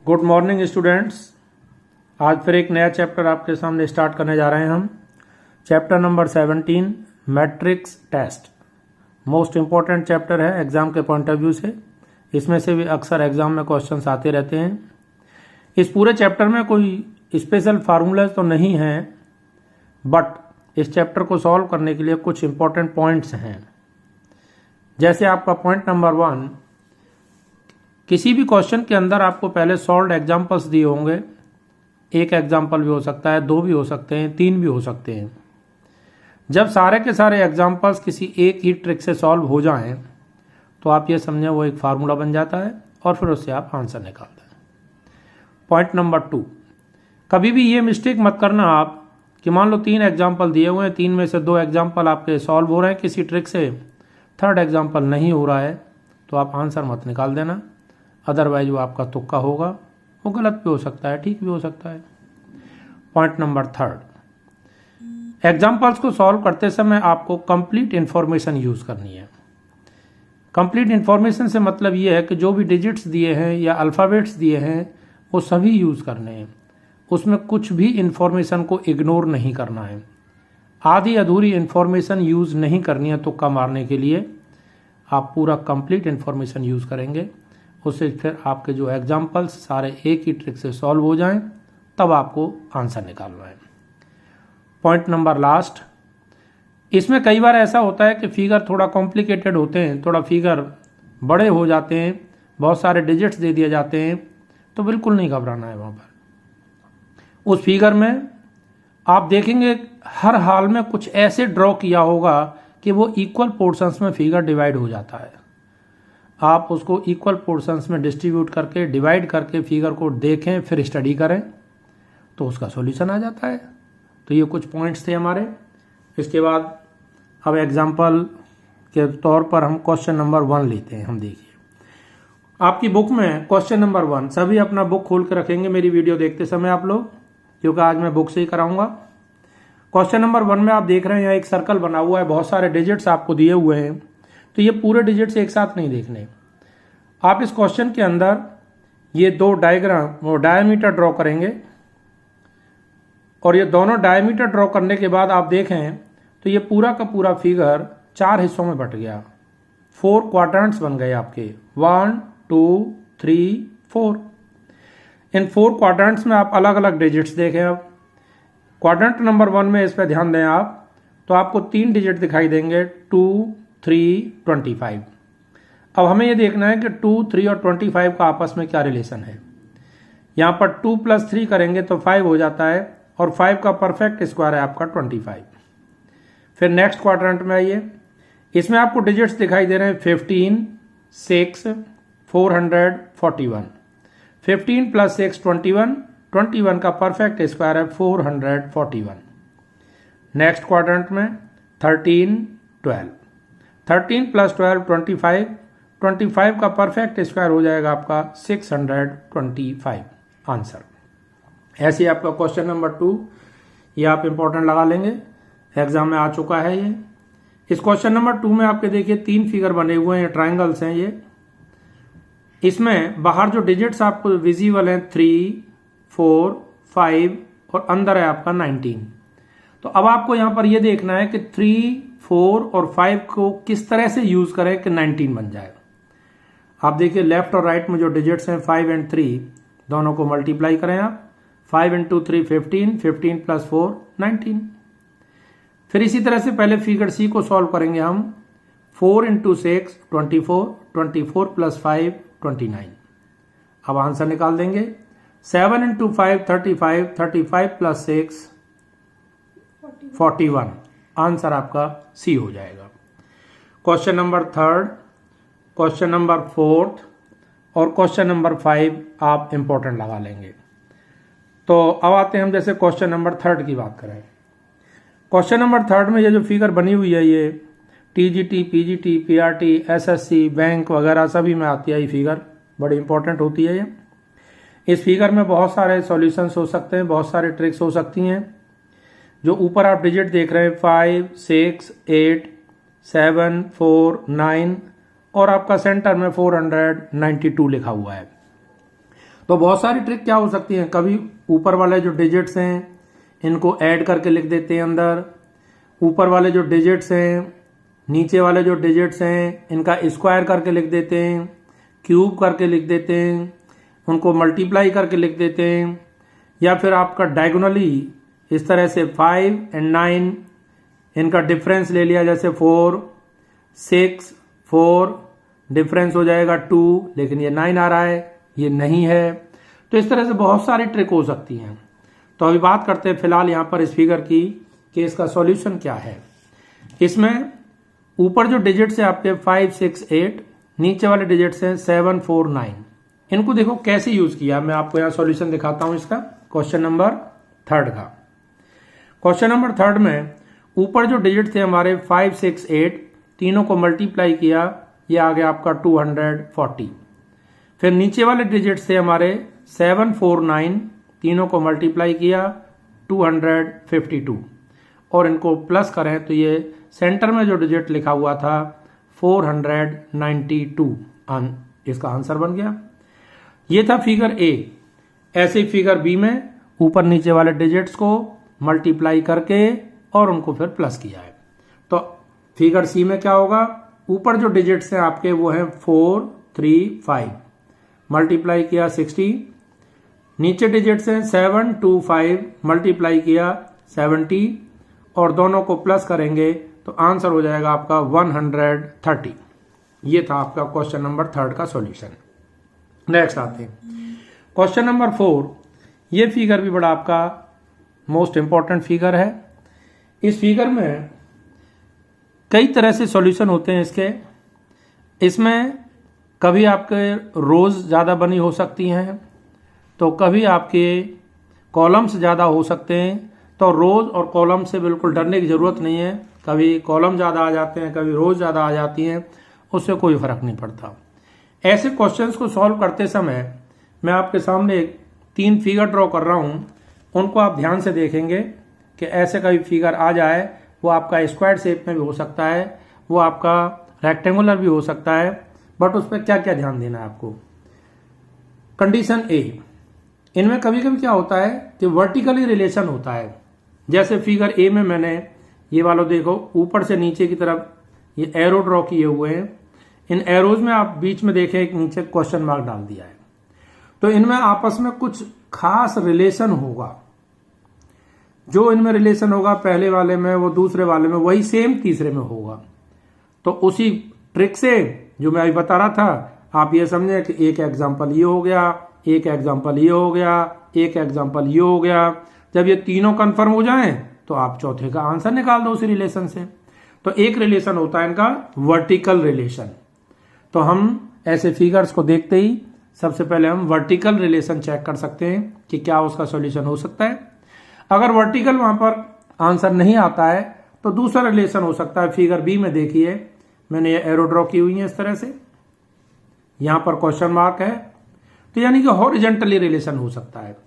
Good morning students. आज फिर एक नया चैप्टर आपके सामने स्टार्ट करने जा रहे हैं हम। Chapter number 17 matrix test. Most important chapter है एग्जाम के पॉइंट ऑफ व्यू से। इसमें से भी अक्सर एग्जाम में क्वेश्चंस आते रहते हैं। इस पूरे चैप्टर में कोई स्पेशल फार्मूलाज तो नहीं है, बट इस चैप्टर को सॉल्व करने के लिए कुछ इंपॉर्टेंट पॉइंट्स हैं। जैसे आपका पॉइंट नंबर 1, किसी भी क्वेश्चन के अंदर आपको पहले सॉल्व्ड एग्जाम्पल्स दिए होंगे। एक एग्जाम्पल भी हो सकता है, 2 भी हो सकते हैं, 3 भी हो सकते हैं। जब सारे के सारे एग्जाम्पल्स किसी एक ही ट्रिक से सॉल्व हो जाएं तो आप ये समझें वो एक फार्मूला बन जाता है और फिर उससे आप आंसर निकालते हैं। पॉइंट नंबर 2, कभी भी ये मिस्टेक मत करना आप कि मान लो 3 एग्जाम्पल दिए हुए हैं, 3 में से 2 एग्जाम्पल आपके सॉल्व हो रहे हैं किसी ट्रिक से, 3rd एग्जाम्पल नहीं हो रहा है तो आप आंसर मत निकाल देना। अदरवाइज वो आपका तुक्का होगा, वो गलत भी हो सकता है, ठीक भी हो सकता है। पॉइंट नंबर 3, एग्जाम्पल्स को सॉल्व करते समय आपको कंप्लीट इंफॉर्मेशन यूज करनी है। कंप्लीट इंफॉर्मेशन से मतलब ये है कि जो भी डिजिट्स दिए हैं या अल्फ़ाबेट्स दिए हैं वो सभी यूज करने हैं। उसमें कुछ भी इंफॉर्मेशन को इग्नोर नहीं करना है। आधी अधूरी इंफॉर्मेशन यूज नहीं करनी है तुक्का मारने के लिए। आप पूरा कंप्लीट इंफॉर्मेशन यूज करेंगे, उससे फिर आपके जो एग्जाम्पल्स सारे एक ही ट्रिक से सॉल्व हो जाएं, तब आपको आंसर निकालना है। पॉइंट नंबर लास्ट, इसमें कई बार ऐसा होता है कि फिगर थोड़ा कॉम्प्लिकेटेड होते हैं, थोड़ा फिगर बड़े हो जाते हैं, बहुत सारे डिजिट्स दे दिए जाते हैं, तो बिल्कुल नहीं घबराना है। वहाँ पर उस फिगर में आप देखेंगे हर हाल में कुछ ऐसे ड्रॉ किया होगा कि वो इक्वल पोर्शंस में फिगर डिवाइड हो जाता है। आप उसको इक्वल पोर्शंस में डिस्ट्रीब्यूट करके डिवाइड करके फिगर को देखें, फिर स्टडी करें तो उसका सॉल्यूशन आ जाता है। तो ये कुछ पॉइंट्स थे हमारे। इसके बाद अब एग्जांपल के तौर पर हम क्वेश्चन नंबर 1 लेते हैं। हम देखिए आपकी बुक में क्वेश्चन नंबर 1, सभी अपना बुक खोल कर रखेंगे मेरी वीडियो देखते समय आप लोग, क्योंकि आज मैं बुक से ही कराऊंगा। क्वेश्चन नंबर 1 में आप देख रहे हैं यहाँ एक सर्कल बना हुआ है, बहुत सारे डिजिट्स आपको दिए हुए हैं। तो ये पूरे डिजिट्स एक साथ नहीं देखने। आप इस क्वेश्चन के अंदर ये 2 डायग्राम वो डायमीटर ड्रॉ करेंगे और ये दोनों डायमीटर ड्रॉ करने के बाद आप देखें तो ये पूरा का पूरा फिगर 4 हिस्सों में बट गया। 4 क्वाड्रेंट्स बन गए आपके, 1 2 3 4। इन 4 क्वाड्रेंट्स में आप अलग अलग डिजिट्स देखें। अब क्वाड्रेंट नंबर 1 में इस पर ध्यान दें आप, तो आपको 3 डिजिट दिखाई देंगे, 2 3 25। अब हमें ये देखना है कि 2 3 और 25 का आपस में क्या रिलेशन है। यहाँ पर 2 + 3 करेंगे तो 5 हो जाता है और 5 का परफेक्ट स्क्वायर है आपका 25। फिर नेक्स्ट क्वाड्रेंट में आइए, इसमें आपको डिजिट्स दिखाई दे रहे हैं 15 6 441। 15 + 6 21, 21 का परफेक्ट स्क्वायर है 441। नेक्स्ट क्वाड्रेंट में 13 12, 13 + 12 25, 25 का परफेक्ट स्क्वायर हो जाएगा आपका 625 आंसर। ऐसे आपका क्वेश्चन नंबर 2 ये आप इंपॉर्टेंट लगा लेंगे, एग्जाम में आ चुका है ये। इस क्वेश्चन नंबर 2 में आपके देखिए 3 फिगर बने हुए हैं, ट्राइंगल्स हैं ये। इसमें बाहर जो डिजिट्स आपको विजिबल हैं 3 4 5 और अंदर है आपका 19। तो अब आपको यहां पर ये देखना है कि 3 4 और 5 को किस तरह से यूज करें कि 19 बन जाए। आप देखिए लेफ्ट और राइट में जो डिजिट्स हैं 5 और 3 दोनों को मल्टीप्लाई करें आप। 5 × 3 15, 15 + 4 19। फिर इसी तरह से पहले फिगर सी को सॉल्व करेंगे हम। 4 × 6 24, 24 + 5 29। अब आंसर निकाल देंगे। 7 × 5 35, 35 + 6 41। आंसर आपका सी हो जाएगा। क्वेश्चन नंबर 3, क्वेश्चन नंबर 4 और क्वेश्चन नंबर 5 आप इंपॉर्टेंट लगा लेंगे। तो अब आते हैं हम जैसे क्वेश्चन नंबर 3 की बात करें। क्वेश्चन नंबर 3 में ये जो फिगर बनी हुई है ये TGT, PGT, PRT, SSC, bank वगैरह सभी में आती है। ये फिगर बड़ी इंपॉर्टेंट होती है ये। इस फिगर में बहुत सारे सॉल्यूशंस हो सकते हैं, बहुत सारे ट्रिक्स हो सकती हैं। जो ऊपर आप डिजिट देख रहे हैं 5 6 8 7 4 9 और आपका सेंटर में 492 लिखा हुआ है। तो बहुत सारी ट्रिक क्या हो सकती हैं, कभी ऊपर वाले जो डिजिट्स हैं इनको ऐड करके लिख देते हैं अंदर, ऊपर वाले जो डिजिट्स हैं नीचे वाले जो डिजिट्स हैं इनका स्क्वायर करके लिख देते हैं, क्यूब करके लिख देते हैं, उनको मल्टीप्लाई करके लिख देते हैं, या फिर आपका डायगोनली इस तरह से 5 और 9 इनका डिफरेंस ले लिया, जैसे 4 6 4 डिफरेंस हो जाएगा 2, लेकिन ये 9 आ रहा है, ये नहीं है। तो इस तरह से बहुत सारी ट्रिक हो सकती हैं। तो अभी बात करते हैं फिलहाल यहाँ पर इस फिगर की कि इसका सॉल्यूशन क्या है। इसमें ऊपर जो डिजिट्स है आपके 5 6 8, नीचे वाले डिजिट्स हैं 7 4 9। इनको देखो कैसे यूज किया, मैं आपको यहाँ सॉल्यूशन दिखाता हूं इसका। क्वेश्चन नंबर 3 का, क्वेश्चन नंबर 3 में ऊपर जो डिजिट थे हमारे 5 6 8, तीनों को मल्टीप्लाई किया, ये आ गया आपका 240। फिर नीचे वाले डिजिट्स थे हमारे 7 4 9, तीनों को मल्टीप्लाई किया 252, और इनको प्लस करें तो ये सेंटर में जो डिजिट लिखा हुआ था 492 इसका आंसर बन गया। ये था फिगर ए। ऐसे फिगर बी में ऊपर नीचे वाले डिजिट्स को मल्टीप्लाई करके और उनको फिर प्लस किया है। तो फिगर सी में क्या होगा, ऊपर जो डिजिट्स हैं आपके वो हैं 4 3 5, मल्टीप्लाई किया 60, नीचे डिजिट्स हैं 7 2 5, मल्टीप्लाई किया 70, और दोनों को प्लस करेंगे तो आंसर हो जाएगा आपका 130। ये था आपका क्वेश्चन नंबर 3 का सॉल्यूशन। नेक्स्ट आते हैं क्वेश्चन नंबर 4। ये फिगर भी बड़ा आपका मोस्ट इंपॉर्टेंट फिगर है। इस फिगर में कई तरह से सॉल्यूशन होते हैं इसके। इसमें कभी आपके रोज ज़्यादा बनी हो सकती हैं, तो कभी आपके कॉलम्स ज़्यादा हो सकते हैं। तो रोज और कॉलम से बिल्कुल डरने की ज़रूरत नहीं है। कभी कॉलम ज़्यादा आ जाते हैं, कभी रोज ज़्यादा आ जाती हैं, उससे कोई फर्क नहीं पड़ता। ऐसे क्वेश्चंस को सॉल्व करते समय मैं आपके सामने 3 फिगर ड्रॉ कर रहा हूं, उनको आप ध्यान से देखेंगे कि ऐसे कभी फिगर आ जाए, वो आपका स्क्वायर शेप में भी हो सकता है, वो आपका रेक्टेंगुलर भी हो सकता है, बट उस पर क्या क्या ध्यान देना है आपको। कंडीशन ए, इनमें कभी कभी क्या होता है कि वर्टिकली रिलेशन होता है। जैसे फिगर ए में मैंने ये वालों देखो ऊपर से नीचे की तरफ ये एरो ड्रॉ किए हुए हैं। इन एरोज में आप बीच में देखें एक नीचे क्वेश्चन मार्क डाल दिया है। तो इनमें आपस में कुछ खास रिलेशन होगा। जो इनमें रिलेशन होगा पहले वाले में, वो दूसरे वाले में, वही सेम तीसरे में होगा। तो उसी ट्रिक से जो मैं अभी बता रहा था, आप ये समझे कि एक एग्जाम्पल ये हो गया, एक एग्जाम्पल ये हो गया, एक एग्जाम्पल ये हो गया। जब ये तीनों कंफर्म हो जाएं तो आप चौथे का आंसर निकाल दो उसी रिलेशन से। तो एक रिलेशन होता है इनका वर्टिकल रिलेशन। तो हम ऐसे फिगर्स को देखते ही सबसे पहले हम वर्टिकल रिलेशन चेक कर सकते हैं कि क्या उसका सॉल्यूशन हो सकता है। अगर वर्टिकल वहां पर आंसर नहीं आता है तो दूसरा रिलेशन हो सकता है। फिगर बी में देखिए मैंने ये एरो ड्रॉ की हुई है इस तरह से, यहां पर क्वेश्चन मार्क है, तो यानी कि हॉरिजॉन्टली रिलेशन हो सकता है।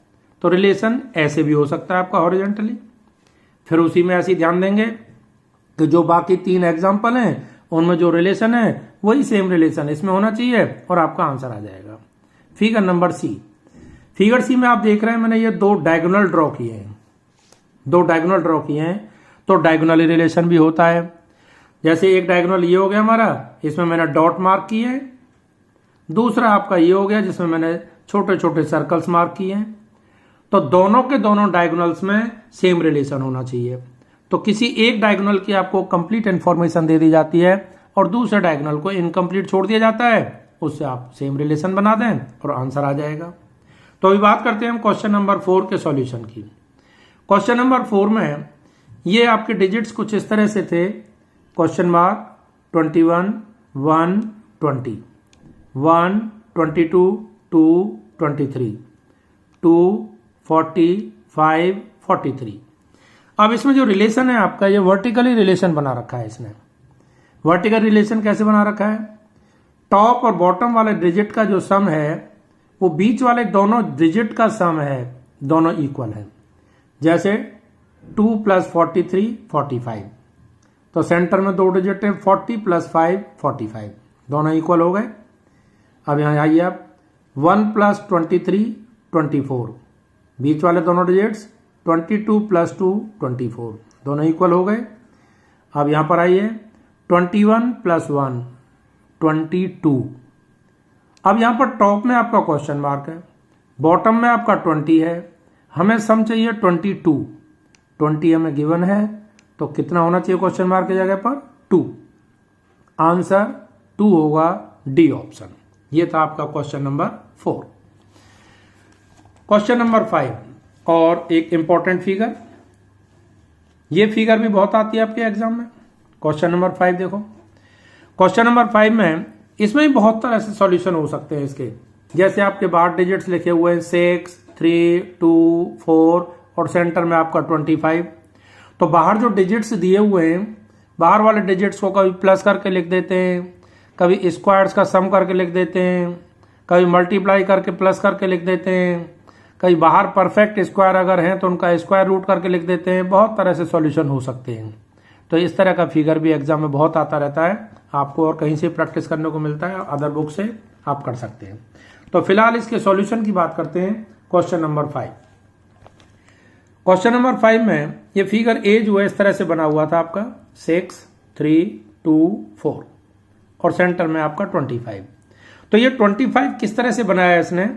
तो रिलेशन ऐसे भी हो सकता है आपका हॉरिजॉन्टली। फिर उसी में ऐसे ध्यान देंगे कि जो बाकी 3 एग्जाम्पल हैं उनमें जो रिलेशन है वही सेम रिलेशन इसमें होना चाहिए और आपका आंसर आ जाएगा। फिगर नंबर सी, फिगर सी में आप देख रहे हैं मैंने ये 2 डायगोनल ड्रॉ किए हैं, 2 डायगोनल ड्रॉ किए हैं। तो डायगोनली रिलेशन भी होता है। जैसे एक डायगोनल ये हो गया हमारा, इसमें मैंने डॉट मार्क किए हैं। दूसरा आपका ये हो गया जिसमें मैंने छोटे छोटे सर्कल्स मार्क किए हैं। तो दोनों के दोनों डायगोनल्स में सेम रिलेशन होना चाहिए। तो किसी एक डायगोनल की आपको कंप्लीट इंफॉर्मेशन दे दी जाती है और दूसरे डायगोनल को इनकम्प्लीट छोड़ दिया जाता है, उससे आप सेम रिलेशन बना दें और आंसर आ जाएगा। तो अभी बात करते हैं हम क्वेश्चन नंबर 4 के सॉल्यूशन की। क्वेश्चन नंबर 4 में ये आपके डिजिट्स कुछ इस तरह से थे, क्वेश्चन मार्क 21 1 20 1 22 2 23 2 40 5 43। अब इसमें जो रिलेशन है आपका ये वर्टिकली रिलेशन बना रखा है। इसने वर्टिकल रिलेशन कैसे बना रखा है, टॉप और बॉटम वाले डिजिट का जो सम है वो बीच वाले दोनों डिजिट का सम है, दोनों इक्वल है। जैसे 2 + 43 45, तो सेंटर में 2 डिजिट है, 40 + 5 45, दोनों इक्वल हो गए। अब यहां आइए आप 1 प्लस 23 24, बीच वाले दोनों डिजिट्स 22 प्लस 2 24, दोनों इक्वल हो गए। अब यहां पर आइए 21 प्लस 1 22। अब यहां पर टॉप में आपका क्वेश्चन मार्क है, बॉटम में आपका 20 है, हमें सम चाहिए 22। 20 हमें गिवन है, तो कितना होना चाहिए क्वेश्चन मार्क की जगह पर? 2। आंसर 2 होगा, डी ऑप्शन। ये था आपका क्वेश्चन नंबर 4। क्वेश्चन नंबर 5 और एक इंपॉर्टेंट फिगर, ये फिगर भी बहुत आती है आपके एग्जाम में। क्वेश्चन नंबर 5 देखो, क्वेश्चन नंबर 5 में इसमें भी बहुत तरह से सॉल्यूशन हो सकते हैं इसके। जैसे आपके बाहर डिजिट्स लिखे हुए हैं 6, 3, 2, 4 और सेंटर में आपका 25। तो बाहर जो डिजिट्स दिए हुए हैं, बाहर वाले डिजिट्स को कभी प्लस करके लिख देते हैं, कभी स्क्वायर्स का सम करके लिख देते हैं, कभी मल्टीप्लाई करके प्लस करके लिख देते हैं, कई बाहर परफेक्ट स्क्वायर अगर हैं तो उनका स्क्वायर रूट करके लिख देते हैं। बहुत तरह से सॉल्यूशन हो सकते हैं। तो इस तरह का फिगर भी एग्जाम में बहुत आता रहता है आपको, और कहीं से प्रैक्टिस करने को मिलता है, अदर बुक से आप कर सकते हैं। तो फिलहाल इसके सॉल्यूशन की बात करते हैं। क्वेश्चन नंबर 5, क्वेश्चन नंबर 5 में ये फिगर ए जो है इस तरह से बना हुआ था आपका 6, 3, 2, 4 और सेंटर में आपका 25। तो ये 25 किस तरह से बनाया है इसने?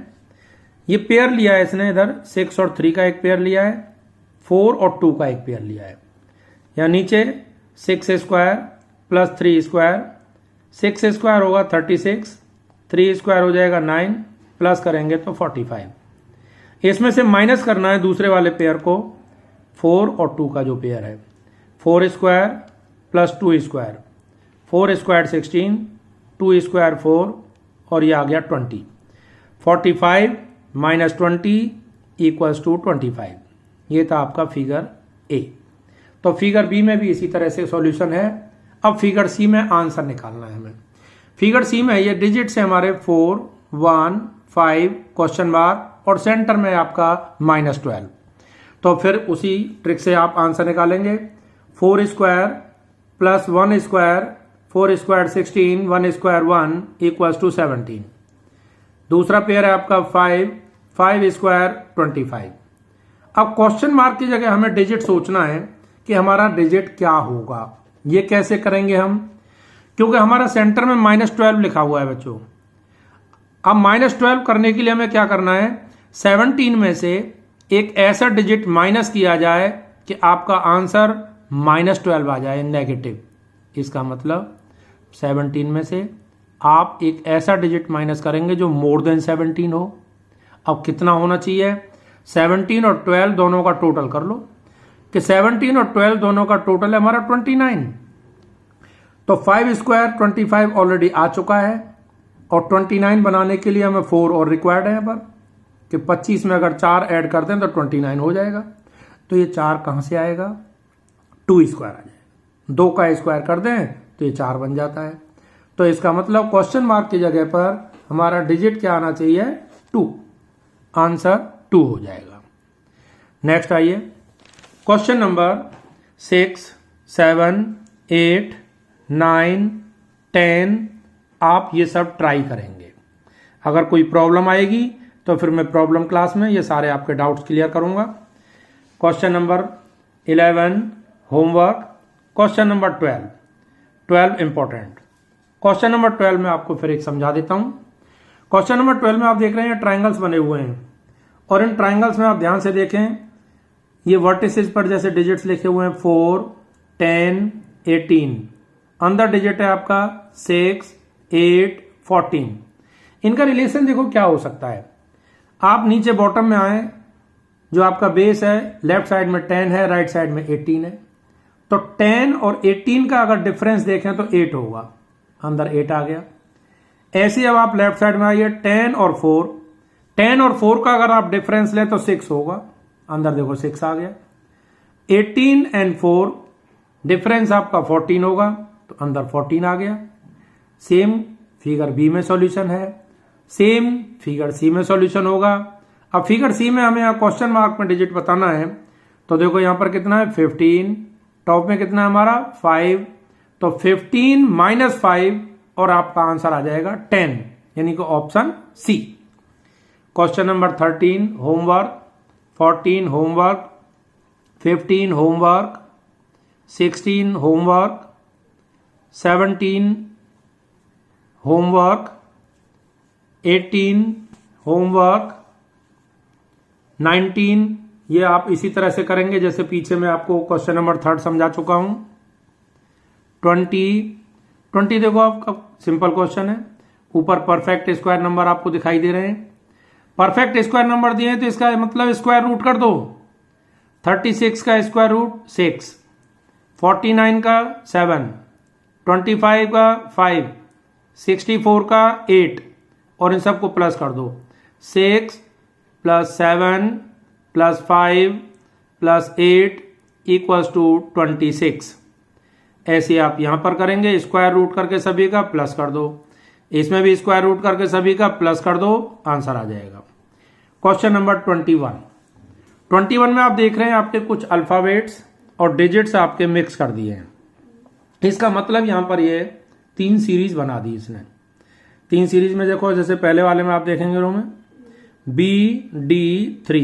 ये पेयर लिया है इसने, इधर 6 और 3 का एक पेयर लिया है, 4 और 2 का एक पेयर लिया है। या नीचे 6 स्क्वायर प्लस 3 स्क्वायर, 6 स्क्वायर होगा 36, 3 स्क्वायर हो जाएगा 9, प्लस करेंगे तो 45। इसमें से माइनस करना है दूसरे वाले पेयर को, 4 और 2 का जो पेयर है। 4 square plus 2 square, 4 square 16, 2 square 4 और ये आ गया 20। 45 माइनस 20 इक्वल्स टू 25। ये था आपका फिगर ए। तो फिगर बी में भी इसी तरह से सॉल्यूशन है। अब फिगर सी में आंसर निकालना है हमें। फिगर सी में ये डिजिट्स है हमारे 4, 1, 5 क्वेश्चन मार्क और सेंटर में आपका -12। तो फिर उसी ट्रिक से आप आंसर निकालेंगे। 4 square plus 1 square, 4 square 16, 1 square 1 equals to 17। दूसरा पेयर है आपका 5 स्क्वायर 25। अब क्वेश्चन मार्क की जगह हमें डिजिट सोचना है कि हमारा डिजिट क्या होगा। ये कैसे करेंगे हम? क्योंकि हमारा सेंटर में -12 लिखा हुआ है बच्चों। अब -12 करने के लिए हमें क्या करना है? 17 में से एक ऐसा डिजिट माइनस किया जाए कि आपका आंसर -12 आ जाए, नेगेटिव। इसका मतलब 17 में से आप एक ऐसा डिजिट माइनस करेंगे जो मोर देन 17 हो। अब कितना होना चाहिए? 17 और 12 दोनों का टोटल कर लो कि 17 और 12 दोनों का टोटल है हमारा 29। तो 5 स्क्वायर 25 ऑलरेडी आ चुका है और 29 बनाने के लिए हमें 4 और रिक्वायर्ड है यहाँ पर कि 25 में अगर 4 ऐड कर दें तो 29 हो जाएगा। तो ये 4 कहां से आएगा? 2 स्क्वायर आ जाएगा। 2 का स्क्वायर कर दें तो ये 4 बन जाता है। तो इसका मतलब क्वेश्चन मार्क की जगह पर हमारा डिजिट क्या आना चाहिए? 2। आंसर 2 हो जाएगा। नेक्स्ट आइए, क्वेश्चन नंबर 6, 7, 8, 9, 10 आप ये सब ट्राई करेंगे। अगर कोई प्रॉब्लम आएगी तो फिर मैं प्रॉब्लम क्लास में ये सारे आपके डाउट्स क्लियर करूंगा। Question number 11 homework. Question number 12 important. Question number 12 में आपको फिर एक समझा देता हूं। क्वेश्चन नंबर 12 में आप देख रहे हैं ट्राइंगल्स बने हुए हैं और इन ट्राइंगल्स में आप ध्यान से देखें, ये वर्टिसेस पर जैसे डिजिट्स लिखे हुए हैं 4, 10, 18। अंदर डिजिट है आपका 6, 8, 14। इनका रिलेशन देखो क्या हो सकता है। आप नीचे बॉटम में आए, जो आपका बेस है लेफ्ट साइड में 10 है, राइट साइड में 18 है। तो 10 और 18 का अगर डिफरेंस देखें तो 8 होगा, अंदर 8 आ गया। ऐसे अब आप लेफ्ट साइड में आइए, 10 और 4 का अगर आप डिफरेंस लें तो 6 होगा, अंदर देखो 6 आ गया। 18 एंड 4 डिफरेंस आपका 14 होगा तो अंदर 14 आ गया। सेम फिगर बी में सॉल्यूशन है, सेम फिगर सी में सॉल्यूशन होगा। अब फिगर सी में हमें यहाँ क्वेश्चन मार्क में डिजिट बताना है, तो देखो यहां पर कितना है 15, टॉप में कितना है हमारा 5, तो 15 - 5 और आपका आंसर आ जाएगा 10, यानी कि option C. Question number 13 homework, 14 homework, 15 homework, 16 homework, 17 homework, 18 homework, 19 ये आप इसी तरह से करेंगे जैसे पीछे मैं आपको क्वेश्चन नंबर 3 समझा चुका हूं। 20 देखो आपका सिंपल क्वेश्चन है, ऊपर परफेक्ट स्क्वायर नंबर आपको दिखाई दे रहे हैं। परफेक्ट स्क्वायर नंबर दिए हैं तो इसका मतलब स्क्वायर रूट कर दो। 36 का स्क्वायर रूट 6, 49 का 7, 25 का 5, 64 का 8 और इन सबको प्लस कर दो। 6 + 7 + 5 + 8 = 26। ऐसे आप यहां पर करेंगे, स्क्वायर रूट करके सभी का प्लस कर दो, इसमें भी स्क्वायर रूट करके सभी का प्लस कर दो, आंसर आ जाएगा। क्वेश्चन नंबर 21 में आप देख रहे हैं आपके कुछ अल्फाबेट्स और डिजिट्स आपके मिक्स कर दिए हैं। इसका मतलब यहां पर ये 3 सीरीज बना दी इसने। 3 सीरीज में देखो, जैसे पहले वाले में आप देखेंगे रो में BD3,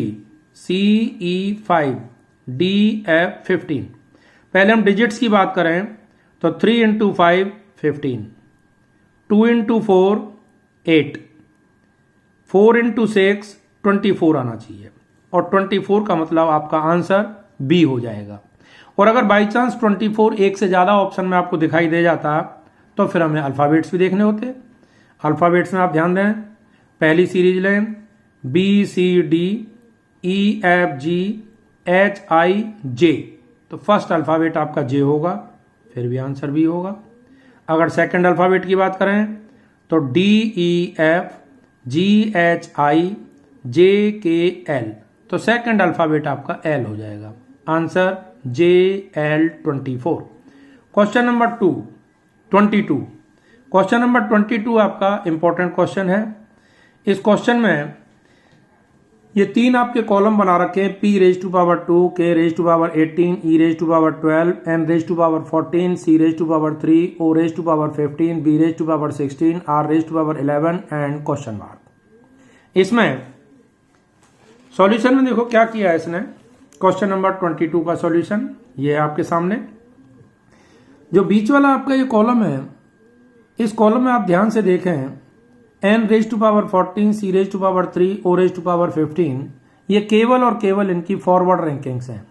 CE5, DF15। पहले हम डिजिट्स की बात करें तो 3 × 5 15, 2 × 4 8, 4 × 6 24 आना चाहिए और 24 का मतलब आपका आंसर बी हो जाएगा। और अगर बाई चांस 24 एक से ज्यादा ऑप्शन में आपको दिखाई दे जाता तो फिर हमें अल्फाबेट्स भी देखने होते। अल्फाबेट्स में आप ध्यान दें, पहली सीरीज लें BCD EFG HIJ, तो फर्स्ट अल्फाबेट आपका जे होगा, फिर भी आंसर बी होगा। अगर सेकंड अल्फाबेट की बात करें तो DEF GHIJKL, तो सेकंड अल्फाबेट आपका एल हो जाएगा, answer JL24। Question number 22। Question number 22 आपका इंपॉर्टेंट क्वेश्चन है। इस क्वेश्चन में ये 3 आपके कॉलम बना रखे हैं, P⁻², K⁻18, E⁻12, N⁻14, C⁻3, O⁻15, B⁻16, R⁻11 and question mark. इसमें सॉल्यूशन में देखो क्या किया है इसने। क्वेश्चन नंबर 22 का सॉल्यूशन ये है आपके सामने। जो बीच वाला आपका ये कॉलम है, इस कॉलम में आप ध्यान से देखें, N⁻14, C⁻3, O⁻15, ये केवल और केवल इनकी फॉरवर्ड रैंकिंग्स हैं।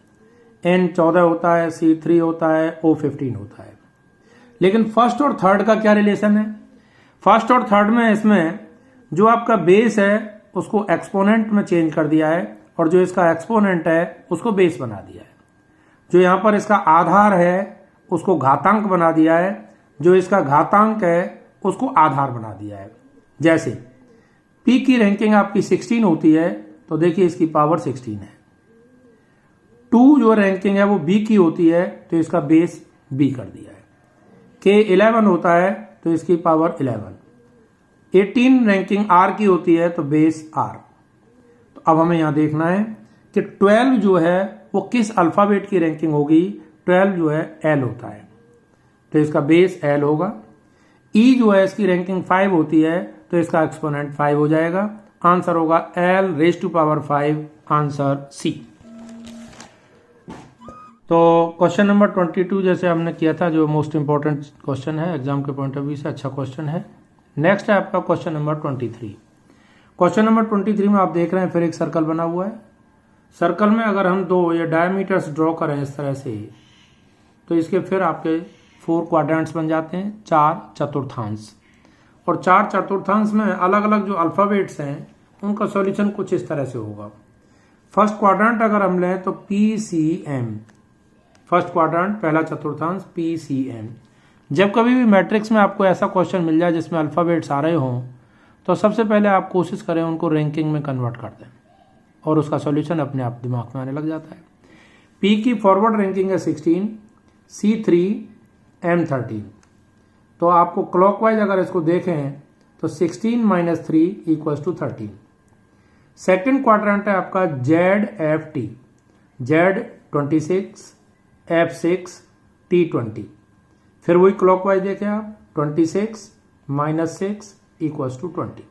N14 होता है, C3 होता है, O15 होता है। लेकिन फर्स्ट और थर्ड का क्या रिलेशन है? फर्स्ट और थर्ड में इसमें जो आपका बेस है उसको एक्सपोनेंट में चेंज कर दिया है और जो इसका एक्सपोनेंट है उसको बेस बना दिया है। जो यहां पर इसका आधार है उसको घातांक बना दिया है, जो इसका घातांक है उसको आधार बना दिया है। जैसे P की रैंकिंग आपकी 16 होती है तो देखिए इसकी पावर 16 है। 2 जो रैंकिंग है वो B की होती है तो इसका बेस B कर दिया है। K 11 होता है तो इसकी पावर 11। 18 रैंकिंग R की होती है तो बेस R। तो अब हमें यहां देखना है कि 12 जो है वो किस अल्फाबेट की रैंकिंग होगी। 12 जो है L होता है तो इसका बेस L होगा। E जो है इसकी रैंकिंग 5 होती है तो इसका एक्सपोनेंट 5 हो जाएगा, आंसर होगा L⁻5, आंसर C। तो क्वेश्चन नंबर 22 जैसे हमने किया था, जो मोस्ट इंपॉर्टेंट क्वेश्चन है एग्जाम के पॉइंट ऑफ व्यू से, अच्छा क्वेश्चन है। नेक्स्ट है आपका क्वेश्चन नंबर 23। क्वेश्चन नंबर 23 में आप देख रहे हैं फिर एक सर्कल बना हुआ है। सर्कल में अगर हम 2 या डायमीटर्स ड्रॉ करें इस तरह से तो इसके फिर आपके 4 क्वाड्रेंट्स बन जाते हैं, 4 चतुर्थांश। और 4 चतुर्थांश में अलग अलग जो अल्फाबेट्स हैं उनका सॉल्यूशन कुछ इस तरह से होगा। फर्स्ट क्वाड्रेंट अगर हम लें तो PCM, फर्स्ट क्वाड्रेंट पहला चतुर्थांश PCM। जब कभी भी मैट्रिक्स में आपको ऐसा क्वेश्चन मिल जाए जिसमें अल्फाबेट्स आ रहे हों तो सबसे पहले आप कोशिश करें उनको रैंकिंग में कन्वर्ट कर दें और उसका सॉल्यूशन अपने आप दिमाग में आने लग जाता है। P की फॉरवर्ड रैंकिंग है 16, C3 M13। तो आपको क्लॉकवाइज अगर इसको देखें तो 16 - 3 = 13। सेकेंड क्वाड्रेंट है आपका ZFT, Z26, F6, T20। फिर वही क्लॉकवाइज देखें आप, 26 - 6 = 20।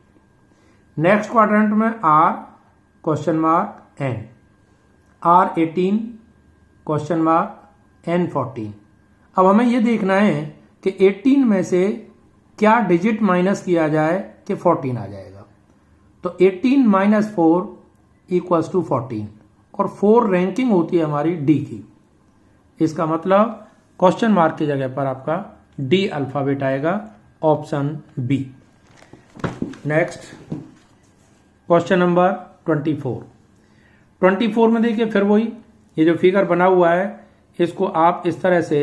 नेक्स्ट क्वाड्रेंट में R question mark N, R18 question mark N14। अब हमें यह देखना है कि 18 में से क्या डिजिट माइनस किया जाए कि 14 आ जाएगा। तो 18 माइनस 4 इक्वल्स टू 14 और 4 रैंकिंग होती है हमारी D की। इसका मतलब क्वेश्चन मार्क की जगह पर आपका D अल्फाबेट आएगा, option B. Next question number 24 में देखिए फिर वही, ये जो फिगर बना हुआ है इसको आप इस तरह से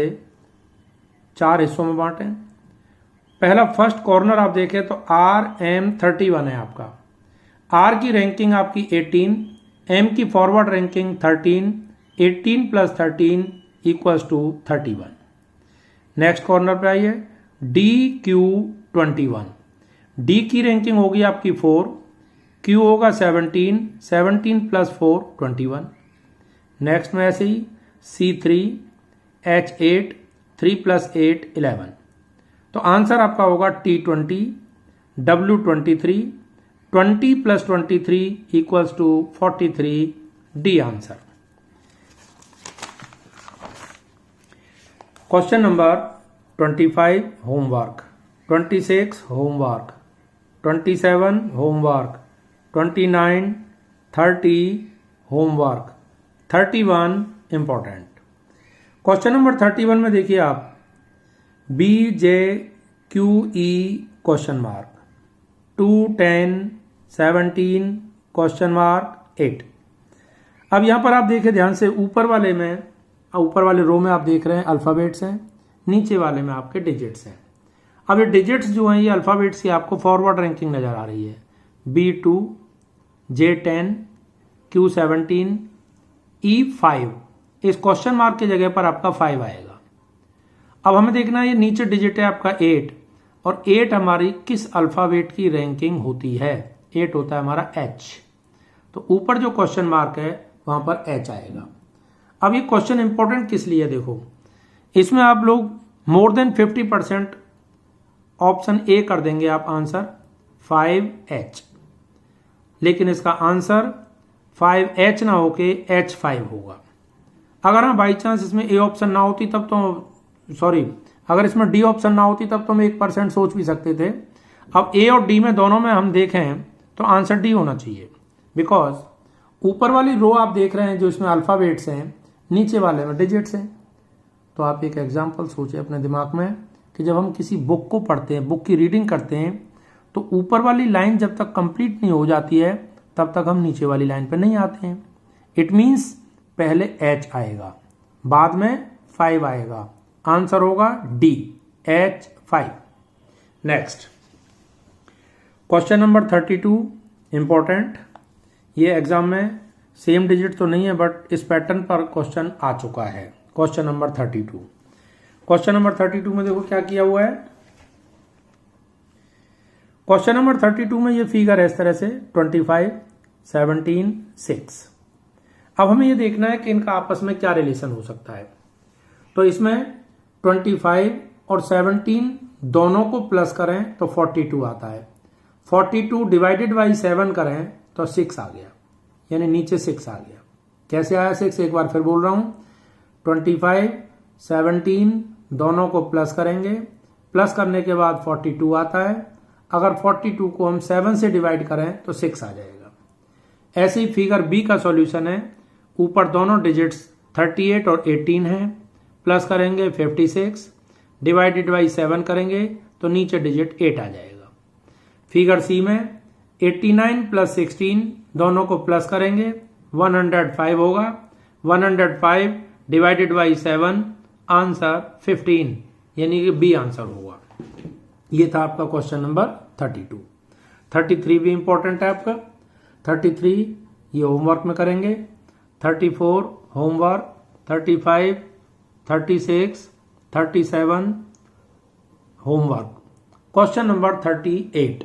4 हिस्सों में बांटें। पहला फर्स्ट कॉर्नर आप देखें तो RM31 है आपका। R की रैंकिंग आपकी 18, M की forward ranking 13, 18 plus 13 equals to 31। Next corner पे आइए, DQ21, D की रैंकिंग होगी आपकी 4, Q होगा 17, 17 प्लस 4 21। नेक्स्ट में ऐसे ही C3, H8, 3 प्लस 8 11। तो आंसर आपका होगा T20, W23, 20 plus 23 equals to 43, D answer. Question number 25 homework, 26 homework, 27 homework, 29, 30 homework, 31 important. Question number 31 में देखिए आप BJQE question mark, 2, 10, 17 question mark 8। अब यहां पर आप देखिए ध्यान से, ऊपर वाले रो में आप देख रहे हैं अल्फाबेट्स हैं, नीचे वाले में आपके डिजिट्स हैं। अब ये डिजिट्स जो हैं ये अल्फाबेट्स की आपको फॉरवर्ड रैंकिंग नजर आ रही है, B2, J10, Q17, E5। इस क्वेश्चन मार्क की जगह पर आपका 5 आएगा। अब हमें देखना है ये नीचे डिजिट है आपका 8, और 8 हमारी किस अल्फाबेट की रैंकिंग होती है? 8 होता है हमारा H। तो ऊपर जो क्वेश्चन मार्क है वहां पर H आएगा। अब ये क्वेश्चन इंपॉर्टेंट किस लिए, देखो इसमें आप लोग मोर देन 50% ऑप्शन ए कर देंगे आप आंसर 5H, लेकिन इसका आंसर 5H ना होके H5 होगा। अगर हाँ बाई चांस इसमें ए ऑप्शन ना होती तब तो अगर इसमें डी ऑप्शन ना होती तब तो हम 1% सोच भी सकते थे। अब ए और डी में दोनों में हम देखें तो आंसर डी होना चाहिए, बिकॉज ऊपर वाली रो आप देख रहे हैं जो इसमें अल्फाबेट्स हैं, नीचे वाले में डिजिट्स हैं। तो आप एक एग्जांपल सोचिए अपने दिमाग में कि जब हम किसी बुक को पढ़ते हैं, बुक की रीडिंग करते हैं, तो ऊपर वाली लाइन जब तक कंप्लीट नहीं हो जाती है तब तक हम नीचे वाली लाइन पर नहीं आते हैं। इट मीन्स पहले H आएगा, बाद में 5 आएगा, आंसर होगा D, H5। Next question number 32 important. ये एग्जाम में सेम डिजिट तो नहीं है बट इस पैटर्न पर क्वेश्चन आ चुका है। क्वेश्चन नंबर 32, क्वेश्चन नंबर 32 में देखो क्या किया हुआ है। क्वेश्चन नंबर 32 में ये फिगर है इस तरह से 25, 17, 6। अब हमें ये देखना है कि इनका आपस में क्या रिलेशन हो सकता है। तो इसमें 25 और 17 दोनों को प्लस करें तो 42 आता है, 42 डिवाइडेड बाई 7 करें तो 6 आ गया, यानी नीचे 6 आ गया। कैसे आया 6, एक बार फिर बोल रहा हूं, 25, 17 दोनों को प्लस करेंगे, प्लस करने के बाद 42 आता है। अगर 42 को हम 7 से डिवाइड करें तो 6 आ जाएगा। ऐसे ही फिगर बी का सॉल्यूशन है, ऊपर दोनों डिजिट्स 38 और 18 हैं, प्लस करेंगे 56, डिवाइडेड बाई 7 करेंगे तो नीचे डिजिट 8 आ जाएगा। फिगर सी में 89 प्लस 16 दोनों को प्लस करेंगे 105 होगा, 105 डिवाइडेड बाई 7 आंसर 15, यानी कि बी आंसर होगा। ये था आपका क्वेश्चन नंबर 32। 33 भी इंपॉर्टेंट है आपका। 33 ये होमवर्क में करेंगे, 34 होमवर्क, 35, 36, 37 होमवर्क। क्वेश्चन नंबर 38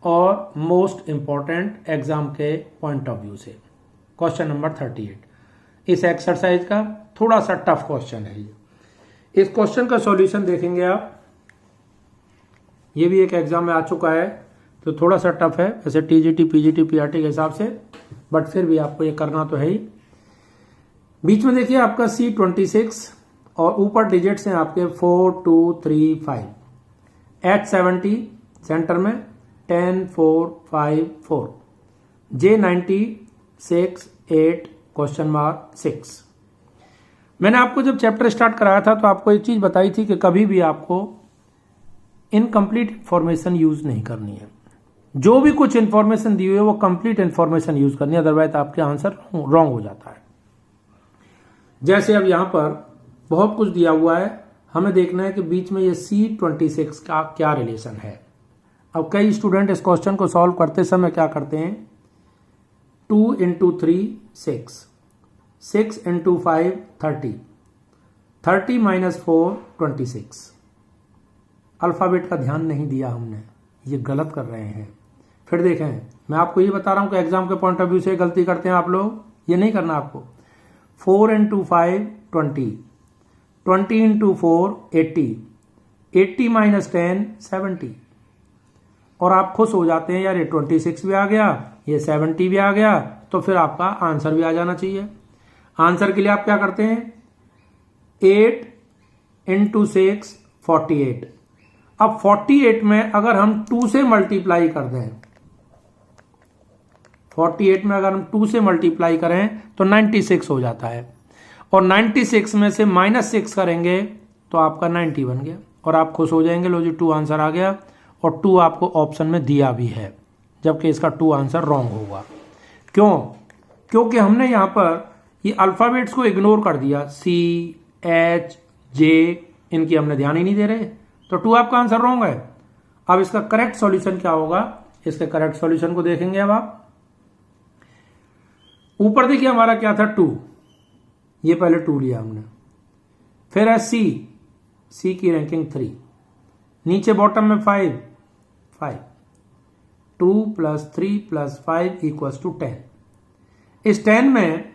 और मोस्ट इंपॉर्टेंट एग्जाम के पॉइंट ऑफ व्यू से क्वेश्चन नंबर 38। इस एक्सरसाइज का थोड़ा सा टफ क्वेश्चन है ये। इस क्वेश्चन का सॉल्यूशन देखेंगे आप, ये भी एक एग्जाम में आ चुका है, तो थोड़ा सा टफ है वैसे टीजीटी पीजीटी पीआरटी के हिसाब से, बट फिर भी आपको ये करना तो है ही। बीच में देखिए आपका C26 और ऊपर डिजिट्स हैं आपके 4 2 3 5, H70 सेंटर में 10 4 5 4, J90 6 8 क्वेश्चन मार्क 6। मैंने आपको जब चैप्टर स्टार्ट कराया था तो आपको एक चीज बताई थी कि कभी भी आपको इनकम्प्लीट इंफॉर्मेशन यूज नहीं करनी है। जो भी कुछ इंफॉर्मेशन दी हुई है वो कंप्लीट इंफॉर्मेशन यूज करनी है, अदरवाइज आपके आंसर रॉन्ग हो जाता है। जैसे अब यहां पर बहुत कुछ दिया हुआ है, हमें देखना है कि बीच में ये C26 का क्या रिलेशन है। अब कई स्टूडेंट इस क्वेश्चन को सॉल्व करते समय क्या करते हैं, 2 इंटू 3 6, 6 इंटू 5 30, 30 माइनस 4 26। अल्फाबेट का ध्यान नहीं दिया हमने, ये गलत कर रहे हैं। फिर देखें, मैं आपको ये बता रहा हूं कि एग्जाम के पॉइंट ऑफ व्यू से गलती करते हैं आप लोग, ये नहीं करना आपको। 4 इंटू 5 20, 20 इंटू 4 80, 80 माइनस 10 70। और आप खुश हो जाते हैं यार ये 26 भी आ गया, ये 70 भी आ गया, तो फिर आपका आंसर भी आ जाना चाहिए। आंसर के लिए आप क्या करते हैं, 8 इंटू 6 48। अब 48 में अगर हम 2 से मल्टीप्लाई कर दें, 48 में अगर हम 2 से मल्टीप्लाई करें तो 96 हो जाता है, और 96 में से -6 करेंगे तो आपका 90 बन गया, और आप खुश हो जाएंगे, लो जी 2 आंसर आ गया। और 2 आपको ऑप्शन में दिया भी है, जबकि इसका 2 आंसर रॉन्ग होगा। क्यों? क्योंकि हमने यहां पर ये अल्फाबेट्स को इग्नोर कर दिया, C H J, इनकी हमने ध्यान ही नहीं दे रहे, तो 2 आपका आंसर रॉन्ग है। अब इसका करेक्ट सॉल्यूशन क्या होगा, इसके करेक्ट सॉल्यूशन को देखेंगे। अब आप ऊपर देखिए हमारा क्या था 2, ये पहले 2 लिया हमने, फिर है C की रैंकिंग 3, नीचे बॉटम में 5 2 + 3 + 5 = 10। इस 10 में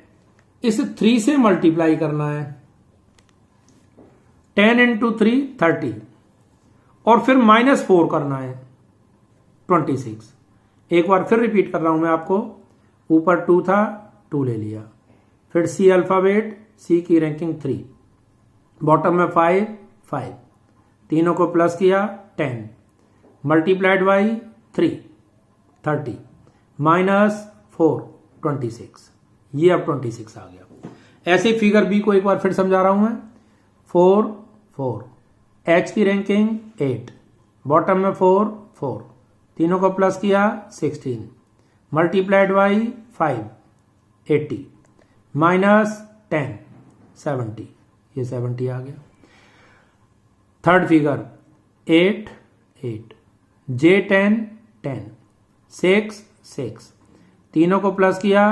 इस 3 से मल्टीप्लाई करना है, 10 इंटू 3 30, और फिर -4 करना है 26। एक बार फिर रिपीट कर रहा हूं मैं आपको, ऊपर 2 था, 2 ले लिया, फिर C अल्फाबेट, C की रैंकिंग 3, बॉटम में 5 तीनों को प्लस किया 10, मल्टीप्लाइड बाई 3 30, -4 26, ये अब 26 आ गया। ऐसे फिगर B को एक बार फिर समझा रहा हूं मैं, 4 H की रैंकिंग 8, बॉटम में 4 तीनों को प्लस किया 16, मल्टीप्लाइड बाई 5 80, -10 70, ये 70 आ गया। थर्ड फिगर 8 J10 10 6 तीनों को प्लस किया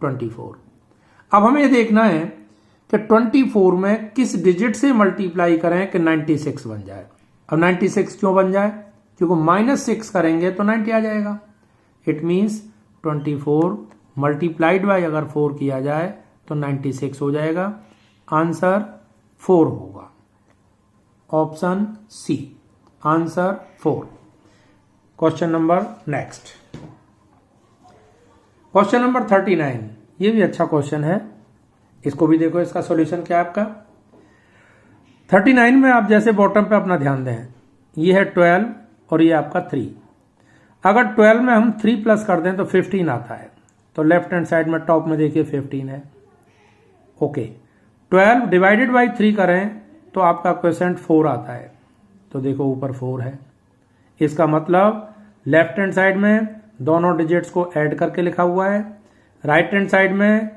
24। अब हमें ये देखना है कि 24 में किस डिजिट से मल्टीप्लाई करें कि 96 बन जाए। अब 96 क्यों बन जाए, क्योंकि -6 करेंगे तो 90 आ जाएगा। इट मीन्स 24 मल्टीप्लाइड बाय अगर 4 किया जाए तो 96 हो जाएगा। आंसर 4 होगा, option C, answer 4। Question number next, question number 39। ये भी अच्छा क्वेश्चन है, इसको भी देखो, इसका सॉल्यूशन क्या है आपका। 39 में आप जैसे बॉटम पे अपना ध्यान दें, ये है 12 और ये आपका 3। अगर 12 में हम 3 प्लस कर दें तो 15 आता है, तो लेफ्ट हैंड साइड में टॉप में देखिए 15 है। ओके, 12 डिवाइडेड बाई 3 करें तो आपका क्वोशिएंट 4 आता है, तो देखो ऊपर 4 है। इसका मतलब लेफ्ट हैंड साइड में दोनों डिजिट्स को ऐड करके लिखा हुआ है, राइट हैंड साइड में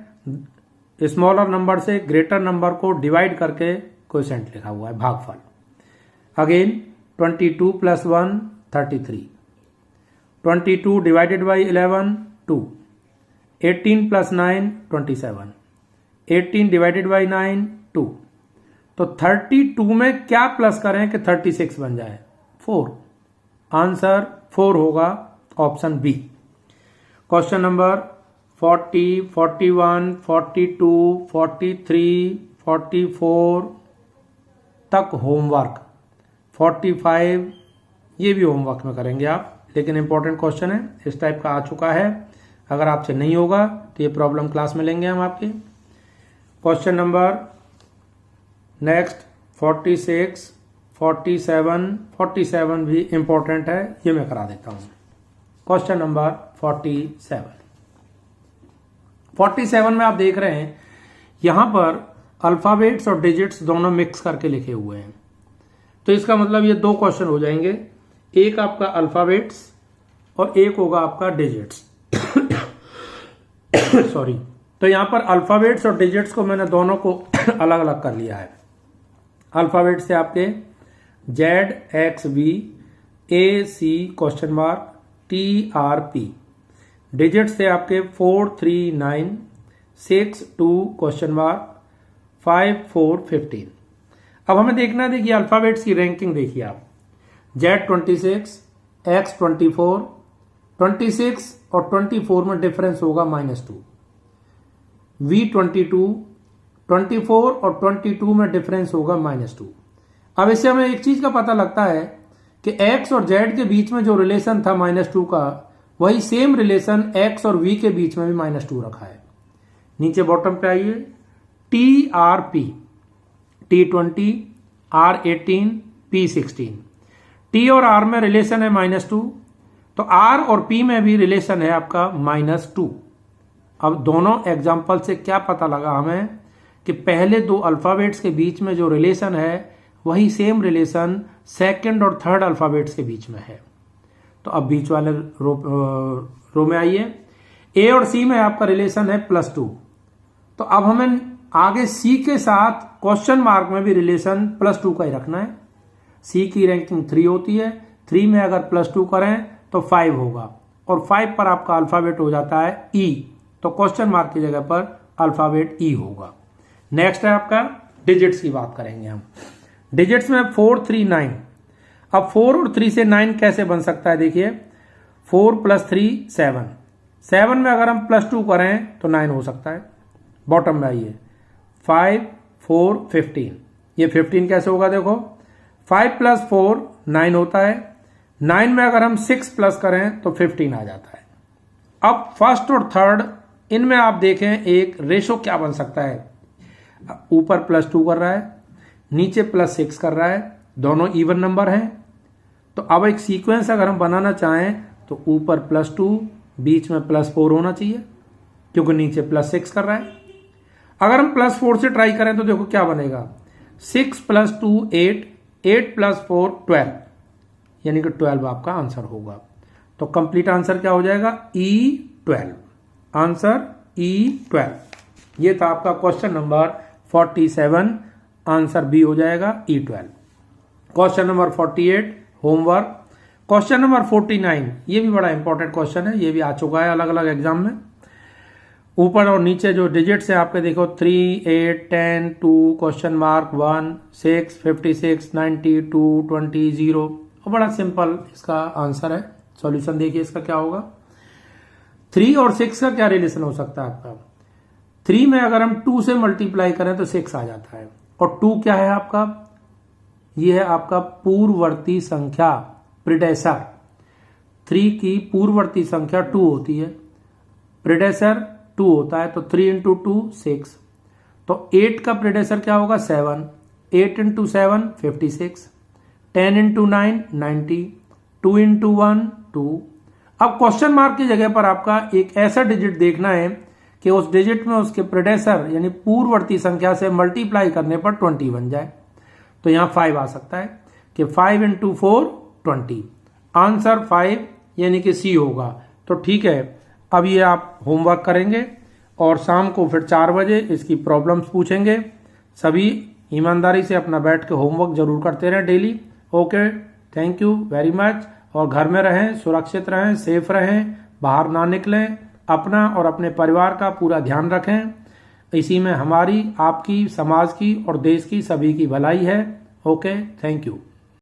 स्मॉलर नंबर से ग्रेटर नंबर को डिवाइड करके क्वोशिएंट लिखा हुआ है, भागफल। Again 22 + 1 33, 22 divided by 11 2, 18 + 9 27, 18 divided by 9 2। तो 32 में क्या प्लस करें कि 36 बन जाए, 4। आंसर 4 होगा, ऑप्शन बी। क्वेश्चन नंबर 40, 41, 42, 43, 44 तक होमवर्क, 45 ये भी होमवर्क में करेंगे आप, लेकिन इंपॉर्टेंट क्वेश्चन है, इस टाइप का आ चुका है। अगर आपसे नहीं होगा तो ये प्रॉब्लम क्लास में लेंगे हम आपके। क्वेश्चन नंबर नेक्स्ट 46, 47 भी इंपॉर्टेंट है, ये मैं करा देता हूं। क्वेश्चन नंबर 47 में आप देख रहे हैं यहां पर अल्फाबेट्स और डिजिट्स दोनों मिक्स करके लिखे हुए हैं। तो इसका मतलब ये दो क्वेश्चन हो जाएंगे, एक आपका अल्फाबेट्स और एक होगा आपका डिजिट्स। सॉरी। तो यहां पर अल्फाबेट्स और डिजिट्स को मैंने दोनों को अलग अलग कर लिया है। अल्फाबेट से आपके ZXV AC question mark TRP, digit से आपके 43962 क्वेश्चन मार्क 5415। अब हमें देखना है, देखिए अल्फाबेट्स की रैंकिंग देखिए आप, Z26, X24, 26 और 24 में डिफरेंस होगा -2, V22, 24 और 22 में डिफरेंस होगा -2। अब इससे हमें एक चीज का पता लगता है कि X और Z के बीच में जो रिलेशन था -2 का, वही सेम रिलेशन X और V के बीच में भी -2 रखा है। नीचे बॉटम पे आइए, TRP, T20, R18, P16, T और R में रिलेशन है -2, तो R और P में भी रिलेशन है आपका -2। अब दोनों एग्जाम्पल से क्या पता लगा हमें कि पहले दो अल्फाबेट्स के बीच में जो रिलेशन है वही सेम रिलेशन सेकंड और थर्ड अल्फाबेट्स के बीच में है। तो अब बीच वाले रो में आइए, A और C में आपका रिलेशन है +2, तो अब हमें आगे C के साथ क्वेश्चन मार्क में भी रिलेशन +2 का ही रखना है। C की रैंकिंग 3 होती है, 3 में अगर +2 करें तो 5 होगा, और 5 पर आपका अल्फाबेट हो जाता है E, तो क्वेश्चन मार्क की जगह पर अल्फाबेट E होगा। नेक्स्ट है आपका डिजिट्स की बात करेंगे हम। डिजिट्स में 439। अब 4 और 3 से 9 कैसे बन सकता है, देखिए 4 + 3 7, 7 में अगर हम +2 करें तो 9 हो सकता है। बॉटम में आइए, 5, 4, 15, ये 15 कैसे होगा, देखो 5 + 4 9 होता है, 9 में अगर हम 6 प्लस करें तो 15 आ जाता है। अब फर्स्ट और थर्ड इनमें आप देखें एक रेशो क्या बन सकता है, ऊपर +2 कर रहा है, नीचे +6 कर रहा है, दोनों इवन नंबर हैं। तो अब एक सीक्वेंस अगर हम बनाना चाहें तो ऊपर +2, बीच में +4 होना चाहिए, क्योंकि नीचे +6 कर रहा है। अगर हम +4 से ट्राई करें तो देखो क्या बनेगा, 6 + 2 8, 8 + 4 12, यानी कि 12 आपका आंसर होगा। तो कंप्लीट आंसर क्या हो जाएगा, E12, आंसर E12। ये था आपका क्वेश्चन नंबर 47, आंसर बी हो जाएगा E12। Question number 48 homework. Question number 49, ये भी बड़ा इंपॉर्टेंट क्वेश्चन है, ये भी आ चुका है अलग अलग एग्जाम में। ऊपर और नीचे जो डिजिट्स है आपके देखो 3, 8, 10, 2 क्वेश्चन मार्क 1, 6, 56, 90, 2, 20, 0, और बड़ा सिंपल इसका आंसर है। सॉल्यूशन देखिए इसका क्या होगा। 3 और 6 का क्या रिलेशन हो सकता है आपका, 3 में अगर हम 2 से मल्टीप्लाई करें तो 6 आ जाता है, और 2 क्या है आपका, ये है आपका पूर्ववर्ती संख्या, प्रीडेसर। 3 की पूर्ववर्ती संख्या 2 होती है, प्रीडेसर 2 होता है, तो 3 × 2 6। तो 8 का प्रीडेसर क्या होगा, 7, 8 × 7 56, 10 × 9 90, 2 × 1 2। अब क्वेश्चन मार्क की जगह पर आपका एक ऐसा डिजिट देखना है कि उस डिजिट में उसके प्रीडेसर यानी पूर्ववर्ती संख्या से मल्टीप्लाई करने पर 20 बन जाए। तो यहां 5 आ सकता है कि 5 × 4 20, आंसर 5 यानी कि सी होगा। तो ठीक है, अब ये आप होमवर्क करेंगे और शाम को फिर 4 बजे इसकी प्रॉब्लम्स पूछेंगे। सभी ईमानदारी से अपना बैठ के होमवर्क जरूर करते रहें daily. Okay, thank you very much. और घर में रहें, सुरक्षित रहें, सेफ रहें, बाहर ना निकलें, अपना और अपने परिवार का पूरा ध्यान रखें। इसी में हमारी, आपकी, समाज की और देश की सभी की भलाई है। Okay, thank you.